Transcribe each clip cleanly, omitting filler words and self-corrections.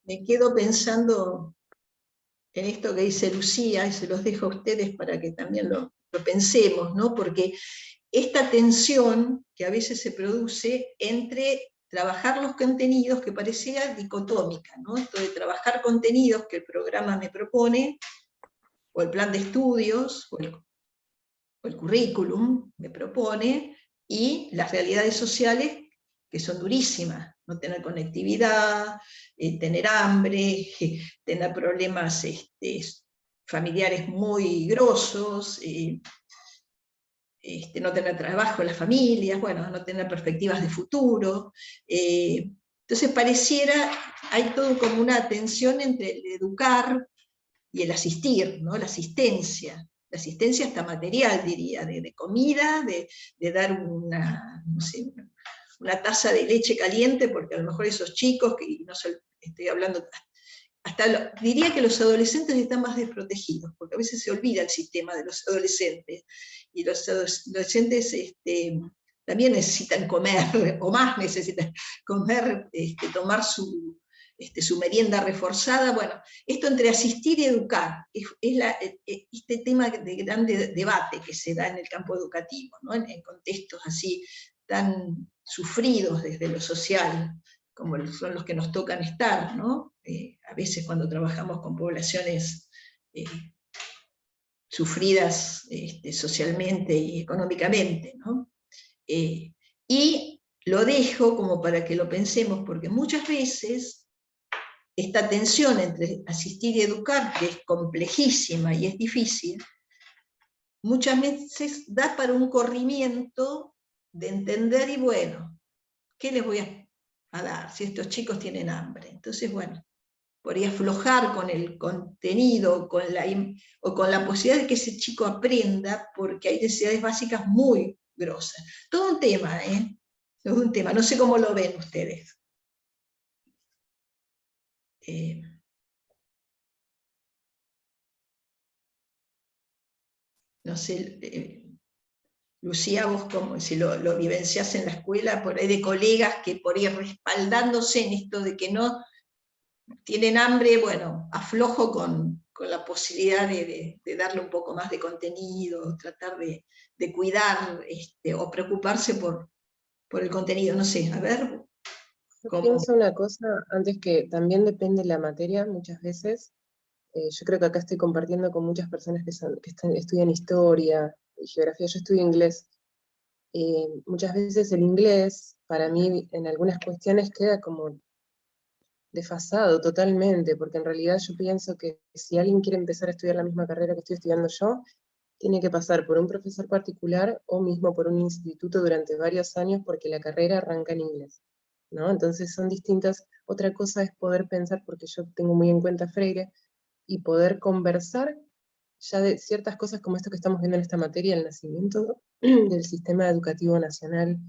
Me quedo pensando en esto que dice Lucía, y se los dejo a ustedes para que también lo pensemos, ¿no? Porque esta tensión que a veces se produce entre trabajar los contenidos, que parecía dicotómica, ¿no? Esto de trabajar contenidos que el programa me propone, o el plan de estudios, o el currículum me propone, y las realidades sociales que son durísimas, no tener conectividad, tener hambre, tener problemas familiares muy grosos, no tener trabajo en las familias, bueno, no tener perspectivas de futuro. Entonces pareciera, hay todo como una tensión entre el educar y el asistir, ¿no? La asistencia hasta material, diría, de comida, de dar una, no sé, una taza de leche caliente, porque a lo mejor esos chicos, que no sé, estoy hablando, diría que los adolescentes están más desprotegidos, porque a veces se olvida el sistema de los adolescentes, y los adolescentes también necesitan comer, o más necesitan comer, tomar su merienda reforzada. Bueno, esto entre asistir y educar, es este tema de gran debate que se da en el campo educativo, ¿no? En contextos así tan sufridos desde lo social, como son los que nos tocan estar, ¿no? A veces cuando trabajamos con poblaciones sufridas socialmente y económicamente, ¿no? Y lo dejo como para que lo pensemos, porque muchas veces esta tensión entre asistir y educar, que es complejísima y es difícil, muchas veces da para un corrimiento de entender, y bueno, ¿qué les voy a dar si estos chicos tienen hambre? Entonces, bueno, podría aflojar con el contenido, o con la posibilidad de que ese chico aprenda, porque hay necesidades básicas muy grosas. Todo un tema, ¿eh? Todo un tema, no sé cómo lo ven ustedes. No sé, Lucía, vos como si lo vivenciás en la escuela, por ahí de colegas que por ir respaldándose en esto de que no tienen hambre, bueno, aflojo con la posibilidad de darle un poco más de contenido, tratar de cuidar, o preocuparse por el contenido, no sé, a ver. Yo ¿Cómo? pienso una cosa, antes, que también depende de la materia muchas veces. Yo creo que acá estoy compartiendo con muchas personas que estudian historia y geografía. Yo estudio inglés. Muchas veces el inglés, para mí, en algunas cuestiones queda como desfasado totalmente, porque en realidad yo pienso que si alguien quiere empezar a estudiar la misma carrera que estoy estudiando yo, tiene que pasar por un profesor particular o mismo por un instituto durante varios años, porque la carrera arranca en inglés, ¿no? Entonces son distintas. Otra cosa es poder pensar, porque yo tengo muy en cuenta Freire, y poder conversar ya de ciertas cosas como esto que estamos viendo en esta materia, el nacimiento del sistema educativo nacional,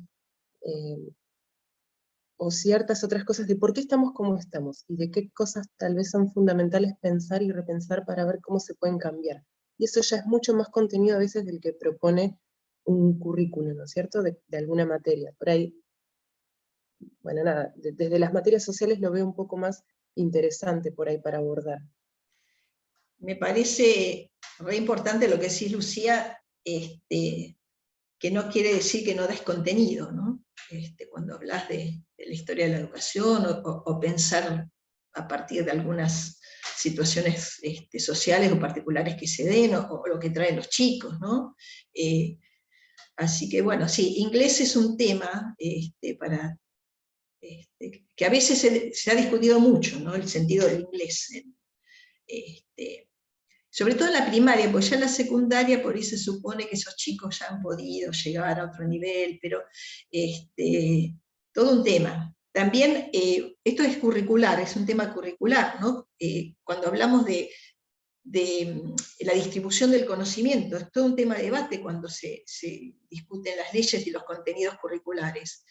o ciertas otras cosas de por qué estamos como estamos, y de qué cosas tal vez son fundamentales pensar y repensar para ver cómo se pueden cambiar. Y eso ya es mucho más contenido a veces del que propone un currículo, ¿no es cierto?, de alguna materia. Por ahí, bueno, nada, desde las materias sociales lo veo un poco más interesante por ahí para abordar. Me parece re importante lo que decís, Lucía, que no quiere decir que no des contenido, ¿no? Cuando hablas de la historia de la educación, o pensar a partir de algunas situaciones sociales o particulares que se den, o lo que traen los chicos, ¿no? Así que bueno, sí, inglés es un tema que a veces se ha discutido mucho, ¿no? El sentido del inglés. Sobre todo en la primaria, porque ya en la secundaria por ahí se supone que esos chicos ya han podido llegar a otro nivel, pero todo un tema. También esto es curricular, es un tema curricular, ¿no? Cuando hablamos de la distribución del conocimiento, es todo un tema de debate cuando se discuten las leyes y los contenidos curriculares.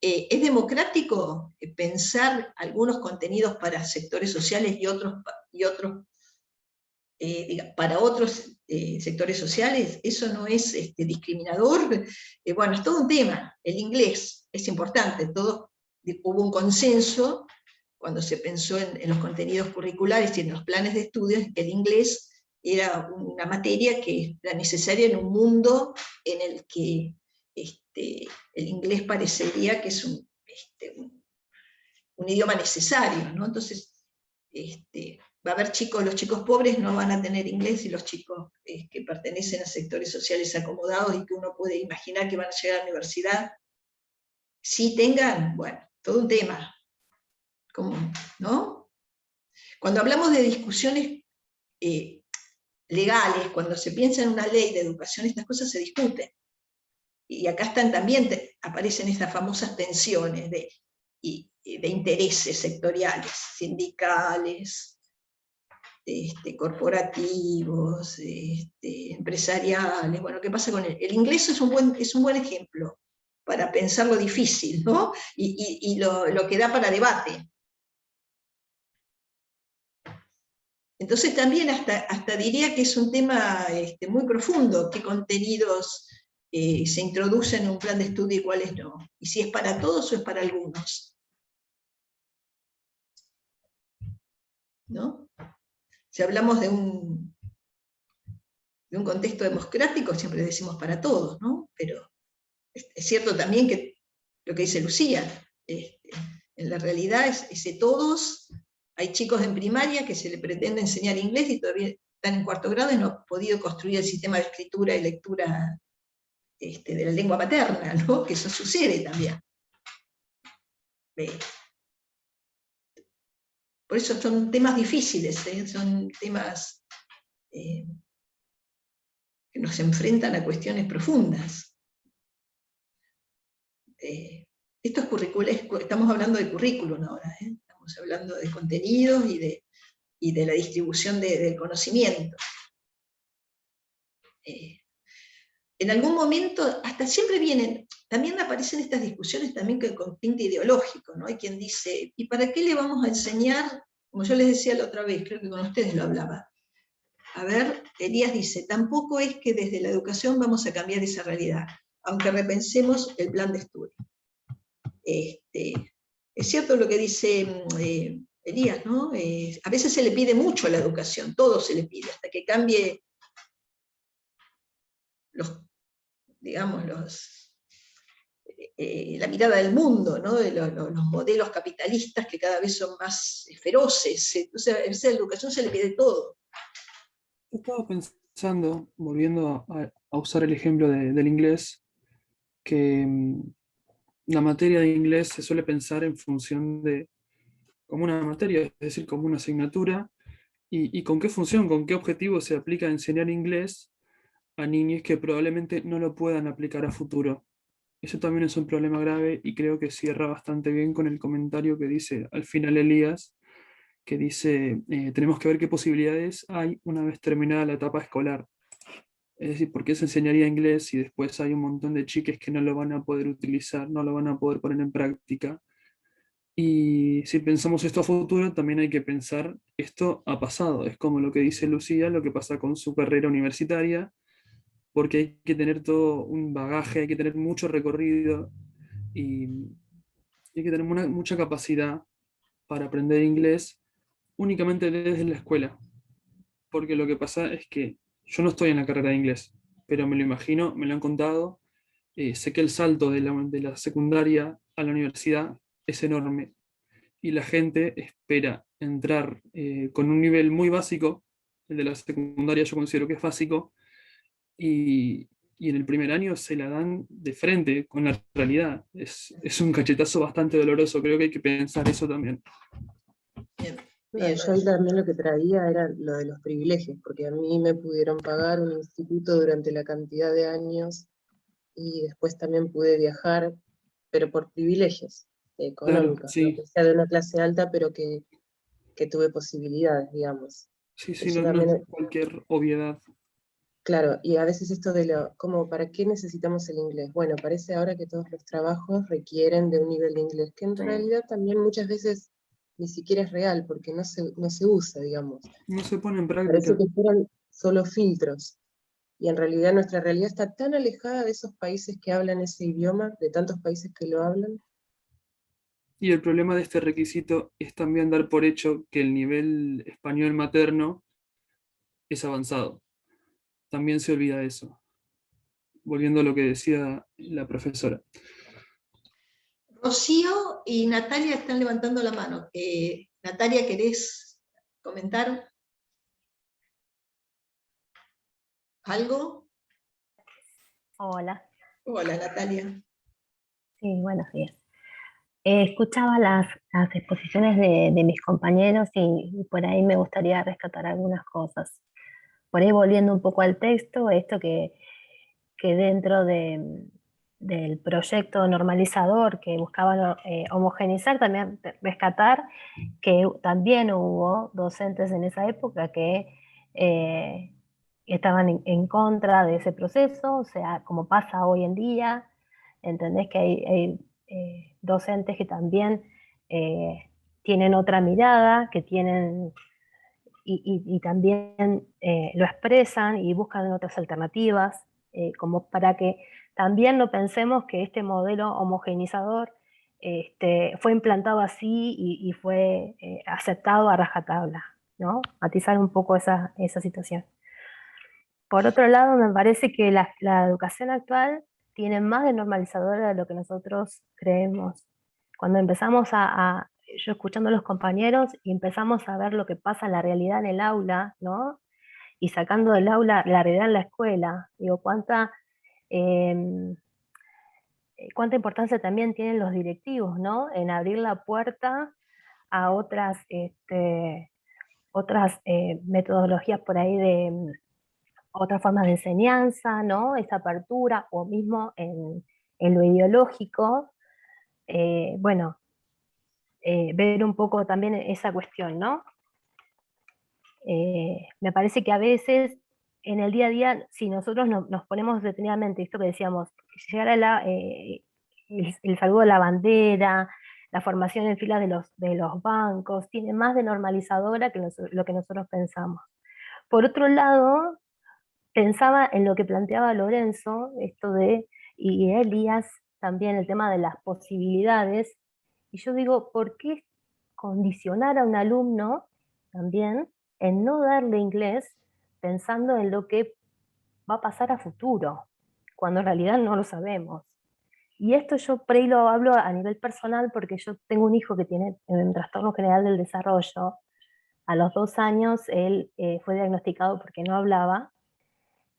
¿Es democrático pensar algunos contenidos para sectores sociales y otros para otros sectores sociales? ¿Eso no es discriminador? Bueno, es todo un tema. El inglés es importante, hubo un consenso cuando se pensó en los contenidos curriculares y en los planes de estudios, que el inglés era una materia que era necesaria en un mundo en el que el inglés parecería que es un idioma necesario, ¿no? Entonces, va a haber los chicos pobres no van a tener inglés, y los chicos que pertenecen a sectores sociales acomodados y que uno puede imaginar que van a llegar a la universidad, sí tengan, bueno, todo un tema, ¿no? Cuando hablamos de discusiones legales, cuando se piensa en una ley de educación, estas cosas se discuten. Y acá también aparecen estas famosas tensiones de intereses sectoriales, sindicales, corporativos, empresariales. Bueno, ¿qué pasa con el inglés? Es un buen ejemplo para pensar lo difícil, ¿no? Y lo que da para debate. Entonces también hasta diría que es un tema muy profundo, qué contenidos se introducen en un plan de estudio y cuáles no, y si es para todos o es para algunos, ¿no? Si hablamos de un contexto democrático, siempre decimos para todos, ¿no? Pero es cierto también que lo que dice Lucía, en la realidad ese todos. Hay chicos en primaria que se le pretende enseñar inglés y todavía están en cuarto grado y no han podido construir el sistema de escritura y lectura de la lengua materna, ¿no? Que eso sucede también. Por eso son temas difíciles, son temas que nos enfrentan a cuestiones profundas. Esto es curricular, estamos hablando de currículum ahora, estamos hablando de contenidos y de la distribución del conocimiento. En algún momento, hasta siempre también aparecen estas discusiones también con tinte ideológico, ¿no? Hay quien dice, ¿y para qué le vamos a enseñar? Como yo les decía la otra vez, creo que con ustedes lo hablaba. A ver, Elías dice, tampoco es que desde la educación vamos a cambiar esa realidad, aunque repensemos el plan de estudio. Es cierto lo que dice Elías, ¿no? A veces se le pide mucho a la educación, todo se le pide, hasta que cambie la mirada del mundo, ¿no? De los modelos capitalistas que cada vez son más feroces. Entonces, a esa educación se le pide todo. Estaba pensando, volviendo a usar el ejemplo del inglés, que la materia de inglés se suele pensar en función de como una materia, es decir, como una asignatura, y con qué función, con qué objetivo se aplica a enseñar inglés a niños que probablemente no lo puedan aplicar a futuro. Eso también es un problema grave y creo que cierra bastante bien con el comentario que dice al final Elías, que dice, tenemos que ver qué posibilidades hay una vez terminada la etapa escolar. Es decir, ¿por qué se enseñaría inglés si después hay un montón de chiques que no lo van a poder utilizar, no lo van a poder poner en práctica? Y si pensamos esto a futuro, también hay que pensar esto ha pasado. Es como lo que dice Lucía, lo que pasa con su carrera universitaria, porque hay que tener todo un bagaje, hay que tener mucho recorrido y hay que tener mucha capacidad para aprender inglés únicamente desde la escuela. Porque lo que pasa es que yo no estoy en la carrera de inglés, pero me lo imagino, me lo han contado, sé que el salto de la secundaria a la universidad es enorme y la gente espera entrar con un nivel muy básico, el de la secundaria yo considero que es básico, y en el primer año se la dan de frente con la realidad. Es un cachetazo bastante doloroso, creo que hay que pensar eso también. Bien, Yo bien. ahí también lo que traía era lo de los privilegios, porque a mí me pudieron pagar un instituto durante la cantidad de años y después también pude viajar, pero por privilegios Claro, económicos, no sí, que sea de una clase alta, pero que tuve posibilidades, digamos. sí, Eso no es también, cualquier obviedad. claro, y a veces esto de como, ¿para qué necesitamos el inglés? Bueno, parece ahora que todos los trabajos requieren de un nivel de inglés, que en realidad también muchas veces ni siquiera es real, porque no se usa, digamos. No se pone en Parece práctica. que fueran solo filtros. Y en realidad nuestra realidad está tan alejada de esos países que hablan ese idioma, de tantos países que lo hablan. Y el problema de este requisito es también dar por hecho que el nivel español materno es avanzado. También se olvida eso. Volviendo a lo que decía la profesora. Rocío y Natalia están levantando la mano. Natalia, ¿querés comentar algo? Hola, Hola, Natalia. sí, buenos días. Escuchaba las exposiciones de mis compañeros y por ahí me gustaría rescatar algunas cosas. Por ahí volviendo un poco al texto, esto que dentro del proyecto normalizador que buscaba homogeneizar, también rescatar que también hubo docentes en esa época que eh, estaban en contra de ese proceso, o sea, como pasa hoy en día, entendés que hay docentes que también tienen otra mirada, que tienen y también lo expresan y buscan otras alternativas, como para que también no pensemos que este modelo homogeneizador fue implantado así y fue aceptado a rajatabla, ¿no? Matizar un poco esa situación. Por otro lado, me parece que la educación actual tiene más de normalizadora de lo que nosotros creemos. Cuando empezamos yo escuchando a los compañeros y empezamos a ver lo que pasa en la realidad en el aula, ¿no? Y sacando del aula la realidad en la escuela, digo, eh, cuánta importancia también tienen los directivos, ¿no? En abrir la puerta a otras metodologías por ahí de otras formas de enseñanza, ¿no? Esa apertura, o mismo en lo ideológico, bueno, ver un poco también esa cuestión, ¿no? Me parece que a veces en el día a día, si nosotros nos ponemos detenidamente, esto que decíamos, llegar el saludo a la bandera, la formación en filas de los bancos, tiene más de normalizadora que lo que nosotros pensamos. Por otro lado, pensaba en lo que planteaba Lorenzo, y Elías, también el tema de las posibilidades, y yo digo, ¿por qué condicionar a un alumno también en no darle inglés pensando en lo que va a pasar a futuro, cuando en realidad no lo sabemos? Y esto yo por ahí lo hablo a nivel personal porque yo tengo un hijo que tiene un trastorno general del desarrollo. A los 2 años él fue diagnosticado porque no hablaba,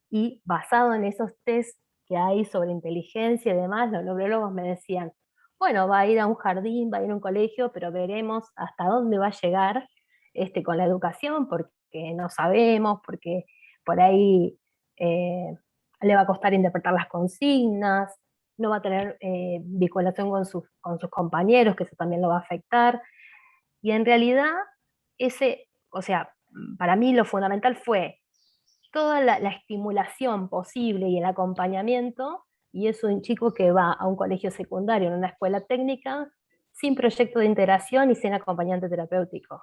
y basado en esos test que hay sobre inteligencia y demás, los neurólogos me decían, bueno, va a ir a un jardín, va a ir a un colegio, pero veremos hasta dónde va a llegar con la educación, porque no sabemos, porque por ahí le va a costar interpretar las consignas, no va a tener vinculación con sus compañeros, que eso también lo va a afectar. Y en realidad, o sea, para mí lo fundamental fue toda la estimulación posible y el acompañamiento, y es un chico que va a un colegio secundario, en una escuela técnica, sin proyecto de integración y sin acompañante terapéutico.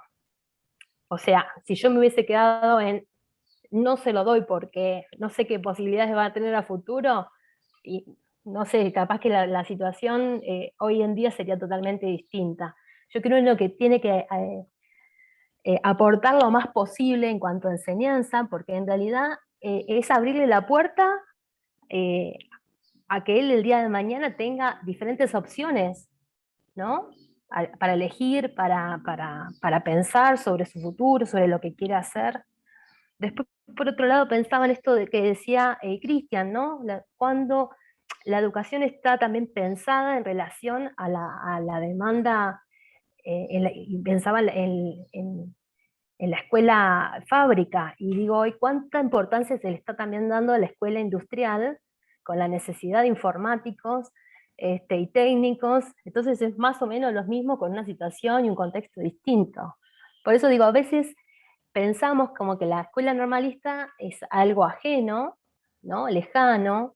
O sea, si yo me hubiese quedado en no se lo doy porque no sé qué posibilidades va a tener a futuro, y no sé, capaz que la situación hoy en día sería totalmente distinta. Yo creo que tiene que aportar lo más posible en cuanto a enseñanza, porque en realidad es abrirle la puerta eh, a que él el día de mañana tenga diferentes opciones, ¿no? Para elegir, para pensar sobre su futuro, sobre lo que quiere hacer. Después, por otro lado, pensaba en esto de que decía Cristian, ¿no? Cuando la educación está también pensada en relación a la demanda, y pensaba en la escuela fábrica, y digo, hoy cuánta importancia se le está también dando a la escuela industrial, con la necesidad de informáticos y técnicos. Entonces es más o menos lo mismo, con una situación y un contexto distinto. Por eso digo, a veces pensamos como que la escuela normalista es algo ajeno, ¿no? Lejano,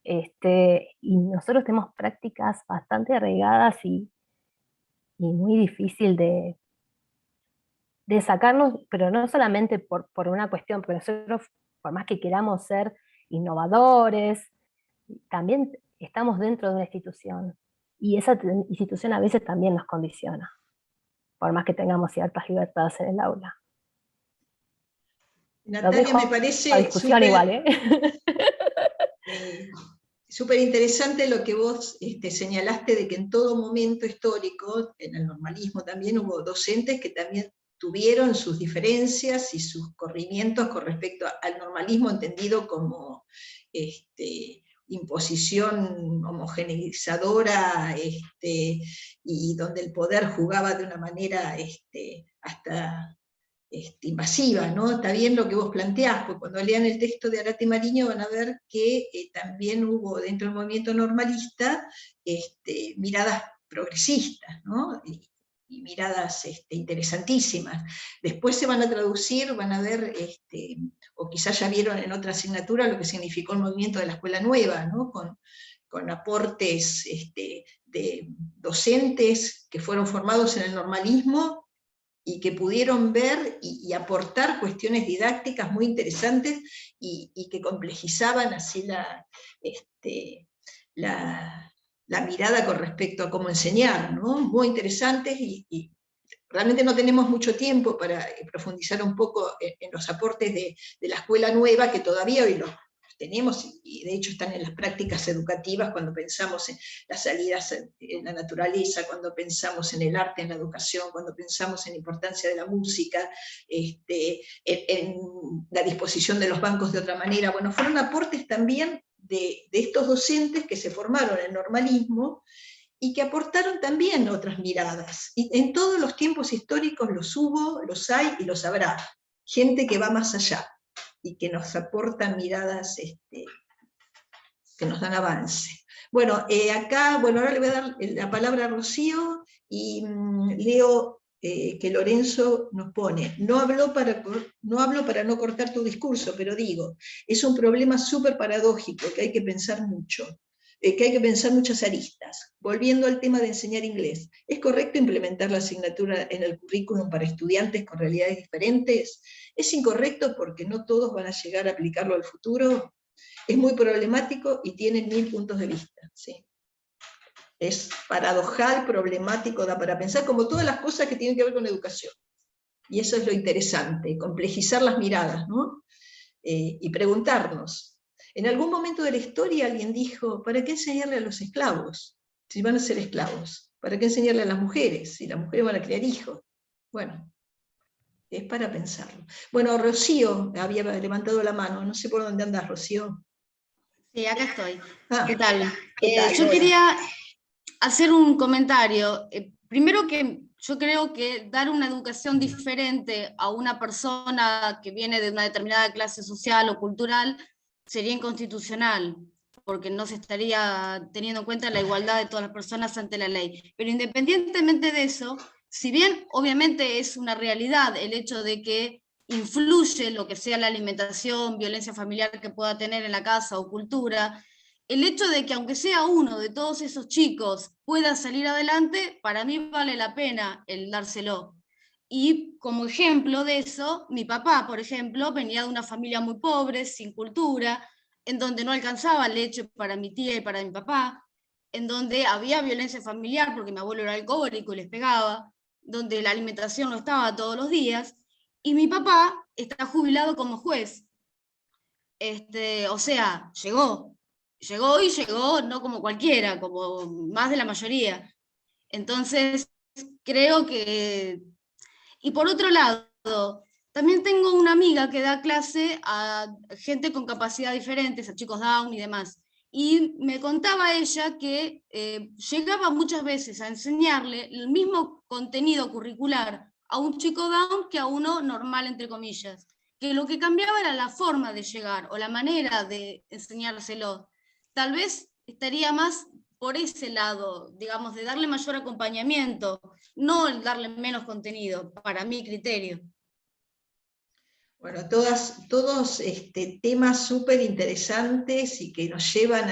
y nosotros tenemos prácticas bastante arraigadas y muy difícil de sacarnos, pero no solamente por una cuestión, porque nosotros, por más que queramos ser innovadores, también estamos dentro de una institución. y esa institución a veces también nos condiciona, por más que tengamos ciertas libertades en el aula. Natalia, me La parece discusión igual, ¿eh? Súper interesante lo que vos señalaste de que en todo momento histórico, en el normalismo también hubo docentes que también tuvieron sus diferencias y sus corrimientos con respecto al normalismo entendido como imposición homogeneizadora, y donde el poder jugaba de una manera hasta invasiva, ¿no? Está bien lo que vos planteás, porque cuando lean el texto de Arate Mariño van a ver que también hubo dentro del movimiento normalista miradas progresistas, ¿no? Y miradas interesantísimas. Después se van a traducir, van a ver, o quizás ya vieron en otra asignatura lo que significó el movimiento de la Escuela Nueva, ¿no? Con aportes de docentes que fueron formados en el normalismo y que pudieron ver y aportar cuestiones didácticas muy interesantes y que complejizaban así la mirada con respecto a cómo enseñar, ¿no? Muy interesantes y realmente no tenemos mucho tiempo para profundizar un poco en los aportes de la Escuela Nueva, que todavía hoy los tenemos, y de hecho están en las prácticas educativas cuando pensamos en las salidas en la naturaleza, cuando pensamos en el arte, en la educación, cuando pensamos en la importancia de la música, en la disposición de los bancos de otra manera. Bueno, fueron aportes también de estos docentes que se formaron en el normalismo y que aportaron también otras miradas. Y en todos los tiempos históricos los hubo, los hay y los habrá. Gente que va más allá y que nos aportan miradas que nos dan avance. Bueno, acá, ahora le voy a dar la palabra a Rocío y leo que Lorenzo nos pone, no hablo para no cortar tu discurso, pero digo, es un problema súper paradójico que hay que pensar mucho, que hay que pensar muchas aristas. Volviendo al tema de enseñar inglés, ¿es correcto implementar la asignatura en el currículum para estudiantes con realidades diferentes? ¿Es incorrecto porque no todos van a llegar a aplicarlo al futuro? Es muy problemático y tiene 1000 puntos de vista. ¿Sí? Es paradojal, problemático, da para pensar, como todas las cosas que tienen que ver con educación. Y eso es lo interesante, complejizar las miradas, ¿no? Y preguntarnos. En algún momento de la historia alguien dijo, ¿para qué enseñarle a los esclavos? Si van a ser esclavos. ¿Para qué enseñarle a las mujeres? Si las mujeres van a criar hijos. Bueno, es para pensarlo. Bueno, Rocío había levantado la mano, no sé por dónde andás, Rocío. Sí, acá estoy. Ah, ¿Qué tal? ¿qué tal? Yo Hola. quería hacer un comentario. Primero que yo creo que dar una educación diferente a una persona que viene de una determinada clase social o cultural sería inconstitucional, porque no se estaría teniendo en cuenta la igualdad de todas las personas ante la ley. Pero independientemente de eso, si bien obviamente es una realidad el hecho de que influye lo que sea la alimentación, violencia familiar que pueda tener en la casa o cultura, el hecho de que aunque sea uno de todos esos chicos pueda salir adelante, para mí vale la pena el dárselo. Y como ejemplo de eso, mi papá, por ejemplo, venía de una familia muy pobre, sin cultura, en donde no alcanzaba leche para mi tía y para mi papá, en donde había violencia familiar porque mi abuelo era alcohólico y les pegaba, donde la alimentación no estaba todos los días, y mi papá está jubilado como juez. O sea, llegó y llegó no como cualquiera, como más de la mayoría. Entonces, creo que... Y por otro lado, también tengo una amiga que da clase a gente con capacidad diferentes, a chicos Down y demás. Y me contaba ella que llegaba muchas veces a enseñarle el mismo contenido curricular a un chico Down que a uno normal, entre comillas. Que lo que cambiaba era la forma de llegar o la manera de enseñárselo. Tal vez estaría más por ese lado, digamos, de darle mayor acompañamiento, no el darle menos contenido, para mi criterio. Bueno, todos temas súper interesantes y que nos llevan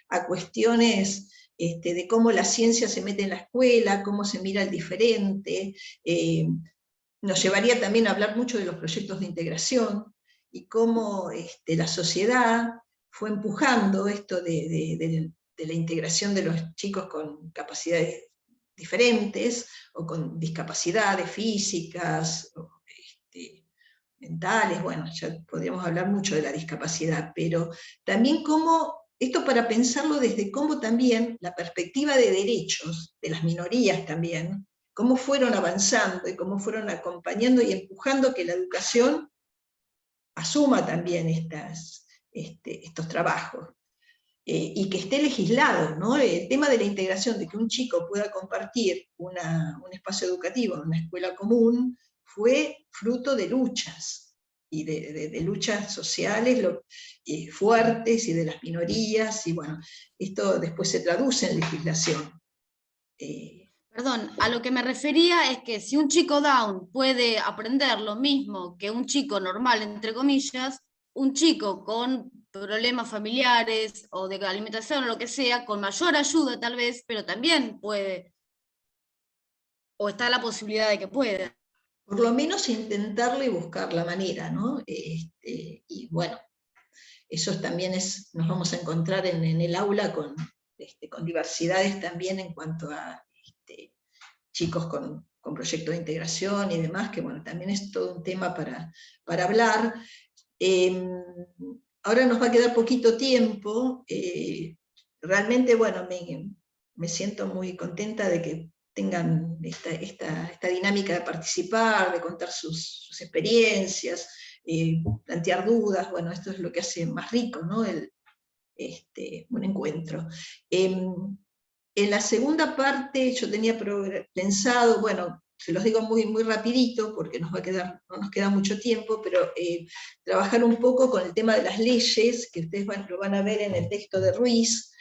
a cuestiones de cómo la ciencia se mete en la escuela, cómo se mira el diferente. Nos llevaría también a hablar mucho de los proyectos de integración y cómo la sociedad fue empujando esto de la integración de los chicos con capacidades diferentes, o con discapacidades físicas, o, mentales, bueno, ya podríamos hablar mucho de la discapacidad, pero también cómo, esto para pensarlo desde cómo también la perspectiva de derechos de las minorías también, cómo fueron avanzando y cómo fueron acompañando y empujando que la educación asuma también estos trabajos. Y que esté legislado, ¿no? El tema de la integración, de que un chico pueda compartir un espacio educativo en una escuela común, fue fruto de luchas, y de luchas sociales fuertes, y de las minorías, y bueno, esto después se traduce en legislación. Perdón, a lo que me refería es que si un chico Down puede aprender lo mismo que un chico normal, entre comillas, un chico con problemas familiares o de alimentación o lo que sea, con mayor ayuda tal vez, pero también puede, o está la posibilidad de que pueda. Por lo menos intentarlo y buscar la manera, ¿no? Y bueno, eso también nos vamos a encontrar en el aula con diversidades también en cuanto a chicos con proyectos de integración y demás, que bueno, también es todo un tema para hablar. Ahora nos va a quedar poquito tiempo. Realmente, bueno, me siento muy contenta de que tengan esta dinámica de participar, de contar sus experiencias, plantear dudas. Bueno, esto es lo que hace más rico, ¿no? Un encuentro. En la segunda parte yo tenía pensado, bueno, se los digo muy, muy rapidito porque no nos queda mucho tiempo, pero trabajar un poco con el tema de las leyes, que ustedes lo van a ver en el texto de Ruiz,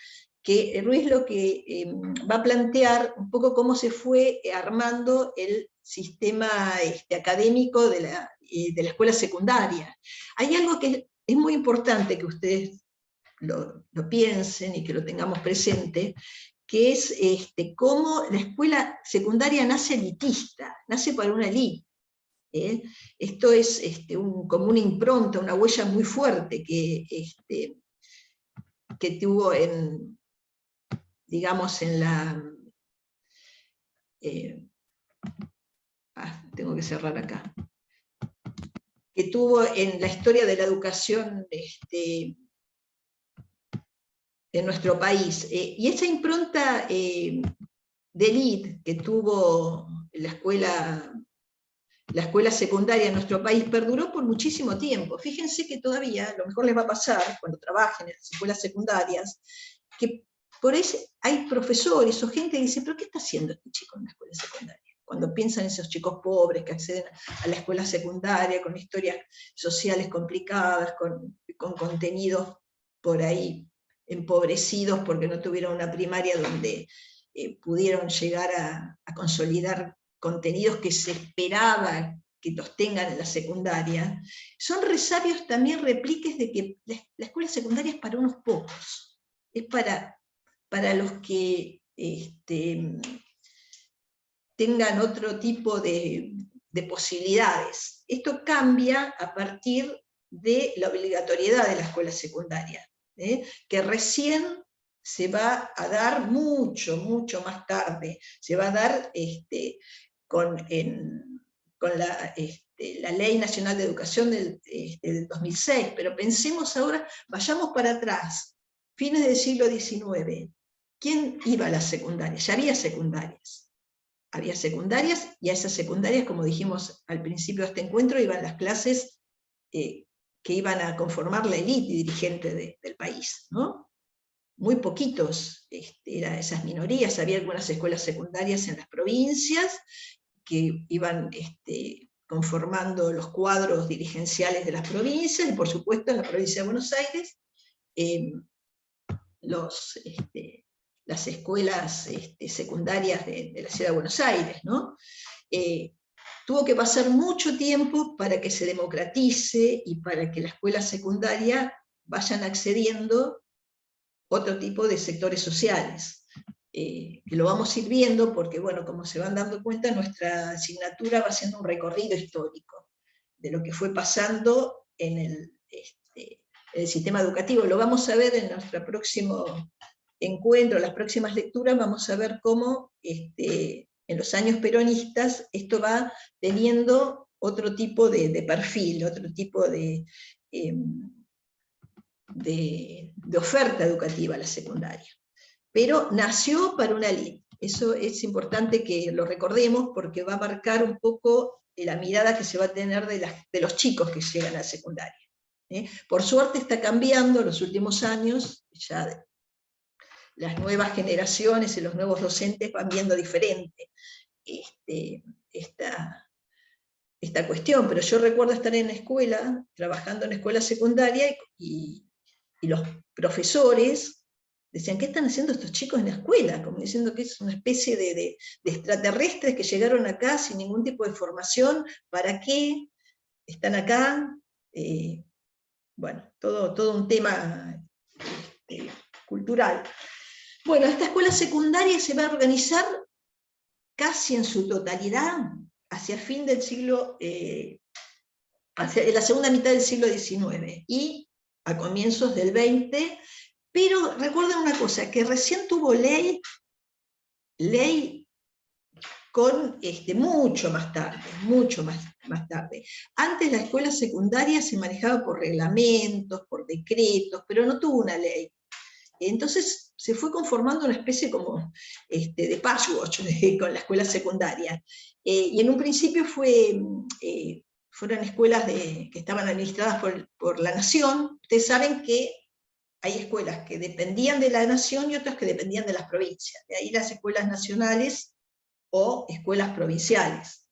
que Ruiz lo que va a plantear un poco cómo se fue armando el sistema académico de la escuela secundaria. Hay algo que es muy importante que ustedes lo piensen y que lo tengamos presente, que es cómo la escuela secundaria nace elitista, nace para una élite. Esto es como una impronta, una huella muy fuerte que tuvo digamos, en la... tengo que cerrar acá. Que tuvo en la historia de la educación en nuestro país. Y esa impronta de élite que tuvo la escuela secundaria en nuestro país perduró por muchísimo tiempo. Fíjense que todavía, a lo mejor les va a pasar cuando trabajen en las escuelas secundarias, que por ahí hay profesores o gente que dice, ¿pero qué está haciendo este chico en la escuela secundaria? Cuando piensan en esos chicos pobres que acceden a la escuela secundaria con historias sociales complicadas, con contenidos por ahí empobrecidos porque no tuvieron una primaria donde pudieron llegar a consolidar contenidos que se esperaba que los tengan en la secundaria, son resabios también repliques de que la escuela secundaria es para unos pocos, es para los que tengan otro tipo de posibilidades. Esto cambia a partir de la obligatoriedad de la escuela secundaria, que recién se va a dar mucho, mucho más tarde, se va a dar con la Ley Nacional de Educación del 2006, pero pensemos ahora, vayamos para atrás, fines del siglo XIX, ¿quién iba a las secundarias? Ya había secundarias. Había secundarias, y a esas secundarias, como dijimos al principio de este encuentro, iban las clases que iban a conformar la élite dirigente del país, ¿no? Muy poquitos eran esas minorías, había algunas escuelas secundarias en las provincias que iban conformando los cuadros dirigenciales de las provincias, y por supuesto en la provincia de Buenos Aires, las escuelas secundarias de la ciudad de Buenos Aires, ¿no? Tuvo que pasar mucho tiempo para que se democratice y para que la escuela secundaria vayan accediendo otro tipo de sectores sociales. Que lo vamos a ir viendo porque, bueno, como se van dando cuenta, nuestra asignatura va haciendo un recorrido histórico de lo que fue pasando en el sistema educativo. Lo vamos a ver en nuestro próximo encuentro, las próximas lecturas, vamos a ver cómo en los años peronistas esto va teniendo otro tipo de perfil, otro tipo de oferta educativa a la secundaria. Pero nació para una élite. Eso es importante que lo recordemos porque va a marcar un poco la mirada que se va a tener de los chicos que llegan a la secundaria. Por suerte está cambiando en los últimos años, ya las nuevas generaciones y los nuevos docentes van viendo diferente esta cuestión, pero yo recuerdo estar en la escuela, trabajando en escuela secundaria, y los profesores decían, ¿qué están haciendo estos chicos en la escuela? Como diciendo que es una especie de extraterrestres que llegaron acá sin ningún tipo de formación, ¿para qué están acá? Bueno, todo un tema cultural. Bueno, esta escuela secundaria se va a organizar casi en su totalidad hacia el fin del siglo, hacia la segunda mitad del siglo XIX y a comienzos del XX, pero recuerden una cosa, que recién tuvo ley con mucho más tarde. Antes la escuela secundaria se manejaba por reglamentos, por decretos, pero no tuvo una ley. Entonces se fue conformando una especie como de patchwork con la escuela secundaria. Y en un principio fueron escuelas que estaban administradas por la nación. Ustedes saben que hay escuelas que dependían de la nación y otras que dependían de las provincias. De ahí las escuelas nacionales o escuelas provinciales.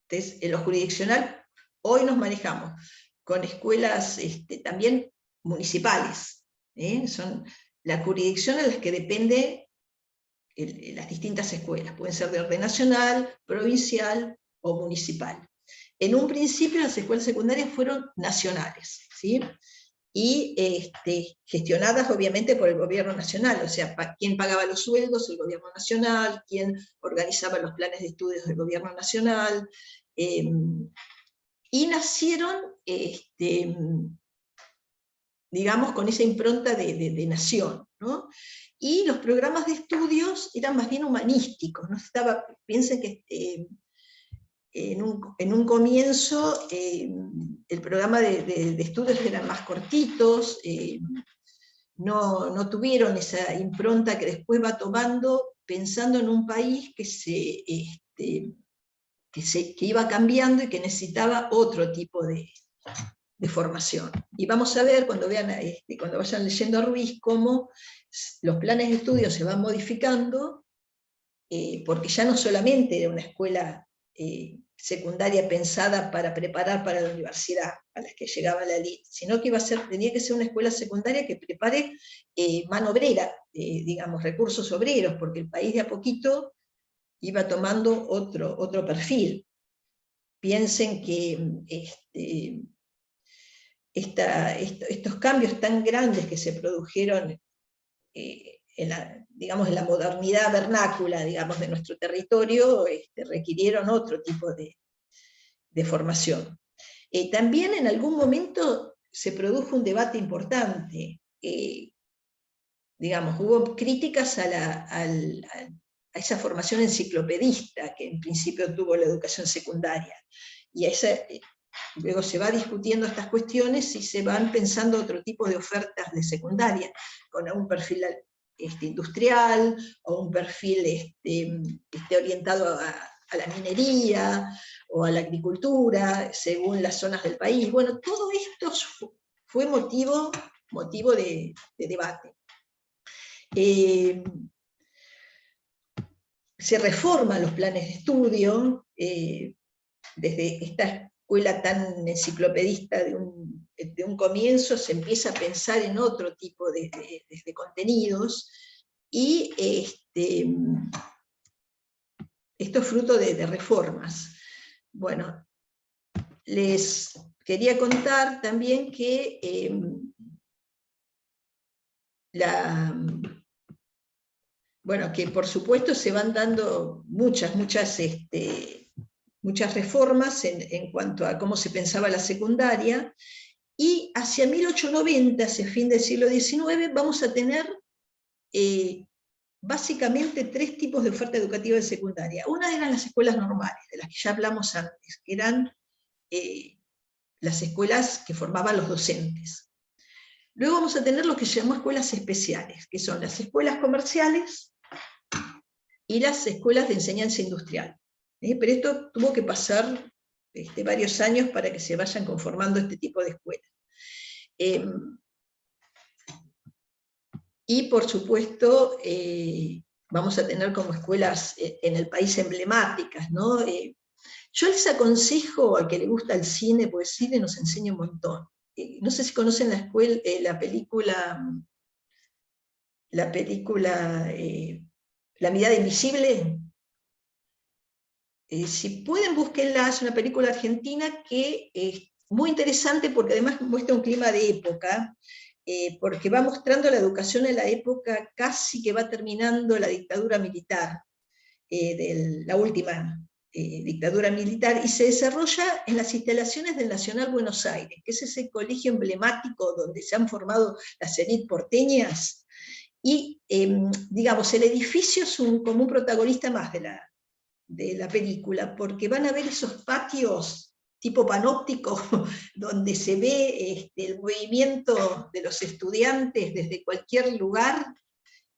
Entonces, en lo jurisdiccional, hoy nos manejamos con escuelas también municipales. Son la jurisdicción a las que depende las distintas escuelas. Pueden ser de orden nacional, provincial o municipal. En un principio las escuelas secundarias fueron nacionales, ¿sí? Y gestionadas obviamente por el gobierno nacional, o sea, quién pagaba los sueldos, el gobierno nacional, quién organizaba los planes de estudios del gobierno nacional, y nacieron, digamos, con esa impronta de nación, ¿no? Y los programas de estudios eran más bien humanísticos, ¿no? Piensen que en un comienzo el programa de estudios eran más cortitos, no tuvieron esa impronta que después va tomando, pensando en un país que iba cambiando y que necesitaba otro tipo de formación. Y vamos a ver, cuando vayan leyendo a Ruiz, cómo los planes de estudio se van modificando, porque ya no solamente era una escuela secundaria pensada para preparar para la universidad, a las que llegaba la élite, sino que tenía que ser una escuela secundaria que prepare mano obrera, digamos, recursos obreros, porque el país de a poquito iba tomando otro perfil. Piensen que estos cambios tan grandes que se produjeron en la modernidad vernácula, digamos, de nuestro territorio, requirieron otro tipo de formación. También en algún momento se produjo un debate importante, digamos, hubo críticas a esa formación enciclopedista que en principio tuvo la educación secundaria, y luego se va discutiendo estas cuestiones y se van pensando otro tipo de ofertas de secundaria, con un perfil industrial, o un perfil orientado a la minería, o a la agricultura, según las zonas del país. Bueno, todo esto fue motivo de debate. Se reforman los planes de estudio, desde esta escuela tan enciclopedista de un comienzo se empieza a pensar en otro tipo de contenidos, y esto es fruto de reformas. Bueno, les quería contar también que que por supuesto se van dando muchas reformas en cuanto a cómo se pensaba la secundaria, y hacia 1890, hacia el fin del siglo XIX, vamos a tener básicamente 3 tipos de oferta educativa de secundaria. Una eran las escuelas normales, de las que ya hablamos antes, que eran las escuelas que formaban los docentes. Luego vamos a tener lo que se llamó escuelas especiales, que son las escuelas comerciales y las escuelas de enseñanza industrial. Pero esto tuvo que pasar varios años para que se vayan conformando este tipo de escuelas. Y por supuesto, vamos a tener como escuelas en el país emblemáticas, ¿no? Yo les aconsejo al que le gusta el cine, porque el cine nos enseña un montón. No sé si conocen la película La mirada invisible. Si pueden, búsquenla, es una película argentina que es muy interesante porque además muestra un clima de época, porque va mostrando la educación en la época casi que va terminando la dictadura militar, la última dictadura militar, y se desarrolla en las instalaciones del Nacional Buenos Aires, que es ese colegio emblemático donde se han formado las élites porteñas, y digamos, el edificio es como un protagonista más de la película, porque van a ver esos patios tipo panóptico, donde se ve el movimiento de los estudiantes desde cualquier lugar,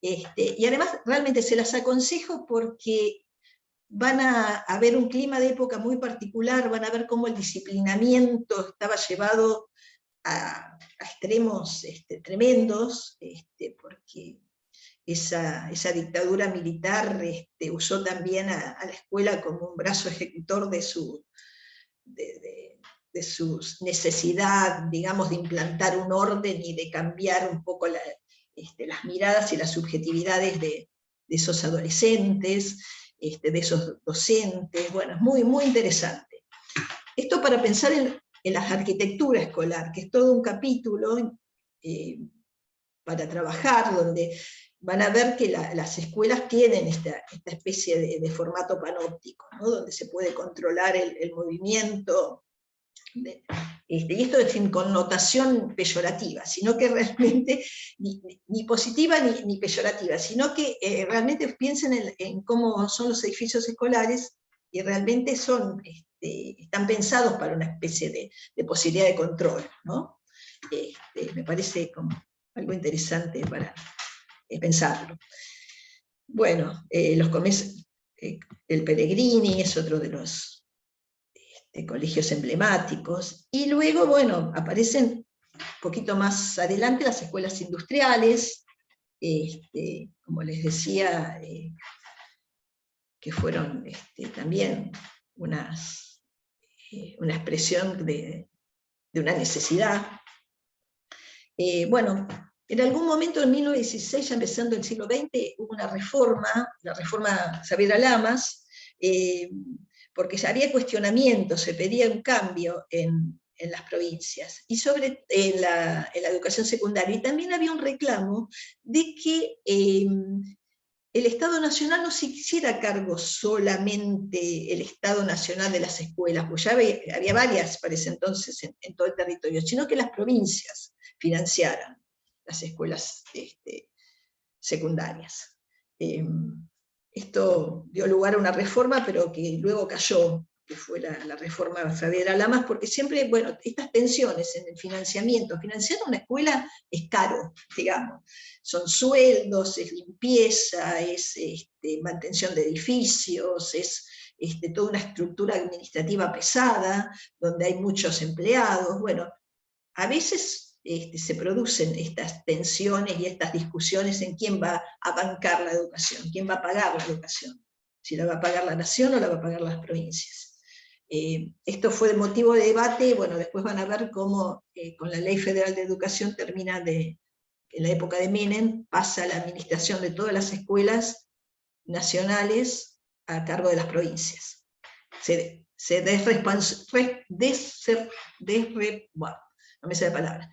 y además realmente se las aconsejo porque van a ver un clima de época muy particular, van a ver cómo el disciplinamiento estaba llevado a extremos tremendos, porque esa dictadura militar usó también a la escuela como un brazo ejecutor de su necesidad, digamos, de implantar un orden y de cambiar un poco las miradas y las subjetividades de esos adolescentes, de esos docentes. Bueno, es muy, muy interesante. Esto para pensar en la arquitectura escolar, que es todo un capítulo para trabajar, donde van a ver que las escuelas tienen esta especie de formato panóptico, ¿no? Donde se puede controlar el movimiento, y esto es sin connotación peyorativa, sino que realmente, ni positiva ni peyorativa, sino que realmente piensen en cómo son los edificios escolares, y realmente están pensados para una especie de posibilidad de control, ¿no? Me parece como algo interesante para pensarlo. Bueno, el Pellegrini es otro de los colegios emblemáticos, y luego, bueno, aparecen un poquito más adelante las escuelas industriales, como les decía, que fueron también una expresión de una necesidad. Bueno, en algún momento en 1916, ya empezando el siglo XX, hubo una reforma, la reforma Saavedra Lamas, porque ya había cuestionamientos, se pedía un cambio en las provincias, y en la educación secundaria, y también había un reclamo de que el Estado Nacional no se hiciera cargo solamente el Estado Nacional de las escuelas, pues ya había varias para ese entonces en todo el territorio, sino que las provincias financiaran las escuelas secundarias. Esto dio lugar a una reforma, pero que luego cayó, que fue la reforma Saavedra Lamas, porque siempre, bueno, estas tensiones en el financiamiento, financiar una escuela es caro, digamos, son sueldos, es limpieza, es mantención de edificios, es toda una estructura administrativa pesada, donde hay muchos empleados. Bueno, a veces se producen estas tensiones y estas discusiones en quién va a bancar la educación, quién va a pagar la educación, si la va a pagar la nación o la va a pagar las provincias. Esto fue motivo de debate. Bueno, después van a ver cómo con la Ley Federal de Educación termina en la época de Menem, pasa la administración de todas las escuelas nacionales a cargo de las provincias. No me sale la palabra.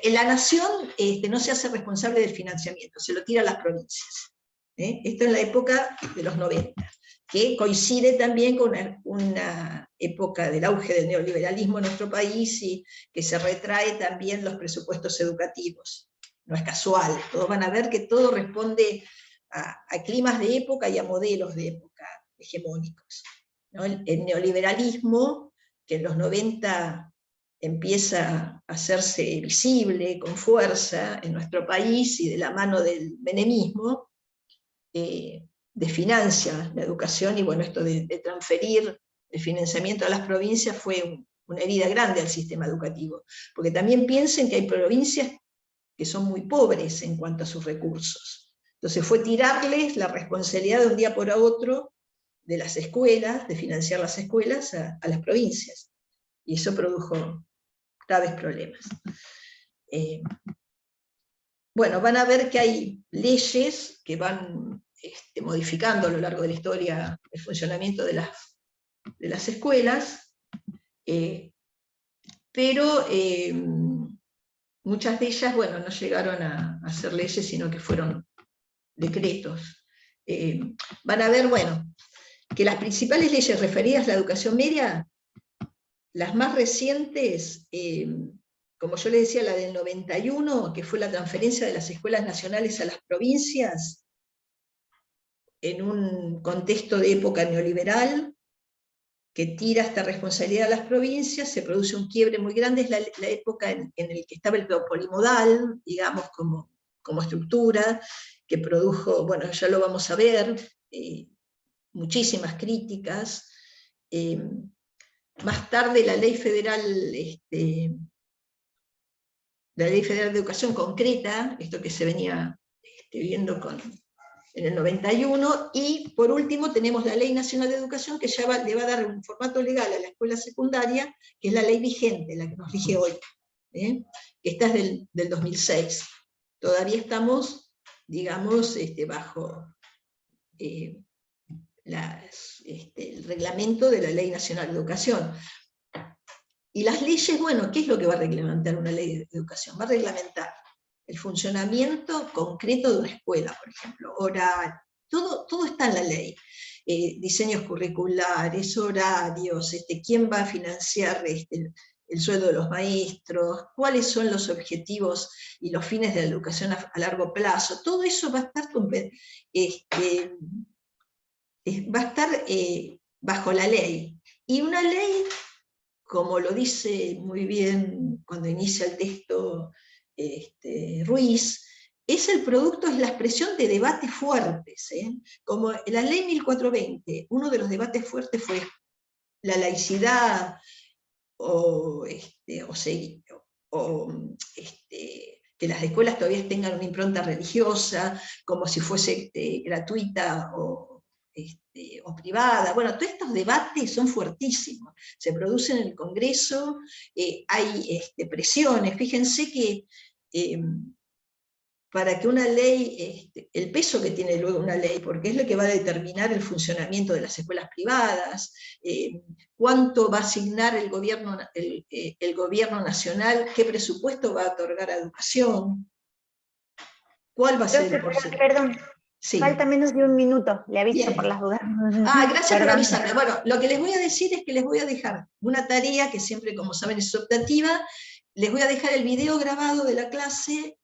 La nación no se hace responsable del financiamiento, se lo tira a las provincias. Esto en la época de los 90, que coincide también con una época del auge del neoliberalismo en nuestro país, y que se retrae también los presupuestos educativos. no es casual, todos van a ver que todo responde a climas de época y a modelos de época hegemónicos, ¿no? El neoliberalismo, que en los 90 empieza a hacerse visible con fuerza en nuestro país y de la mano del menemismo, desfinancia la educación, y bueno, esto de transferir el financiamiento a las provincias fue una herida grande al sistema educativo, porque también piensen que hay provincias que son muy pobres en cuanto a sus recursos. Entonces fue tirarles la responsabilidad de un día por otro de las escuelas, de financiar las escuelas a las provincias, y eso produjo graves problemas. Bueno, van a ver que hay leyes que van modificando a lo largo de la historia el funcionamiento de las escuelas, pero muchas de ellas, bueno, no llegaron a ser leyes, sino que fueron decretos. Van a ver, bueno, que las principales leyes referidas a la educación media, las más recientes, como yo les decía, la del 91, que fue la transferencia de las escuelas nacionales a las provincias, en un contexto de época neoliberal, que tira esta responsabilidad a las provincias, se produce un quiebre muy grande, es la época en la que estaba el polimodal, digamos, como estructura, que produjo, bueno, ya lo vamos a ver, muchísimas críticas. Más tarde la Ley Federal de Educación concreta, esto que se venía viendo en el 91, y por último tenemos la Ley Nacional de Educación, que ya le va a dar un formato legal a la escuela secundaria, que es la ley vigente, la que nos rige hoy, que esta es del 2006. Todavía estamos, digamos, bajo el reglamento de la Ley Nacional de Educación. Y las leyes, bueno, ¿qué es lo que va a reglamentar una ley de educación? Va a reglamentar el funcionamiento concreto de una escuela, por ejemplo, horario, todo está en la ley. Diseños curriculares, horarios, quién va a financiar el sueldo de los maestros, cuáles son los objetivos y los fines de la educación a largo plazo. Todo eso va a estar, bajo la ley. Y una ley, como lo dice muy bien cuando inicia el texto Ruiz, es el producto, es la expresión de debates fuertes. Como en la ley 1420, uno de los debates fuertes fue la laicidad, que las escuelas todavía tengan una impronta religiosa, como si fuese gratuita o privada. Bueno, todos estos debates son fuertísimos, se producen en el Congreso, hay presiones. Fíjense que para que una ley, el peso que tiene luego una ley, porque es lo que va a determinar el funcionamiento de las escuelas privadas, cuánto va a asignar el gobierno nacional, qué presupuesto va a otorgar a educación, cuál va a ser el porcentaje. Perdón, sí. Falta menos de un minuto, le aviso. Bien. Por las dudas. Gracias por avisarme. Bueno, lo que les voy a decir es que les voy a dejar una tarea que siempre, como saben, es optativa. Les voy a dejar el video grabado de la clase,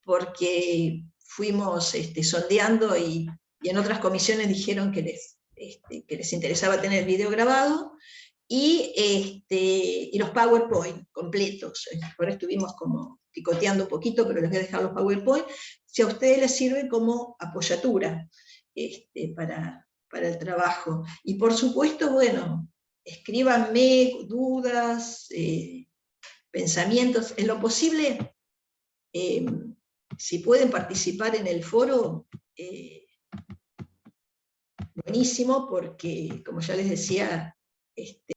porque fuimos sondeando y en otras comisiones dijeron que les interesaba tener el video grabado, y los PowerPoint completos. Ahora estuvimos como picoteando un poquito, pero les voy a dejar los PowerPoint, si a ustedes les sirve como apoyatura para el trabajo. Y por supuesto, bueno, escríbanme dudas, pensamientos, en lo posible. Si pueden participar en el foro, buenísimo, porque, como ya les decía,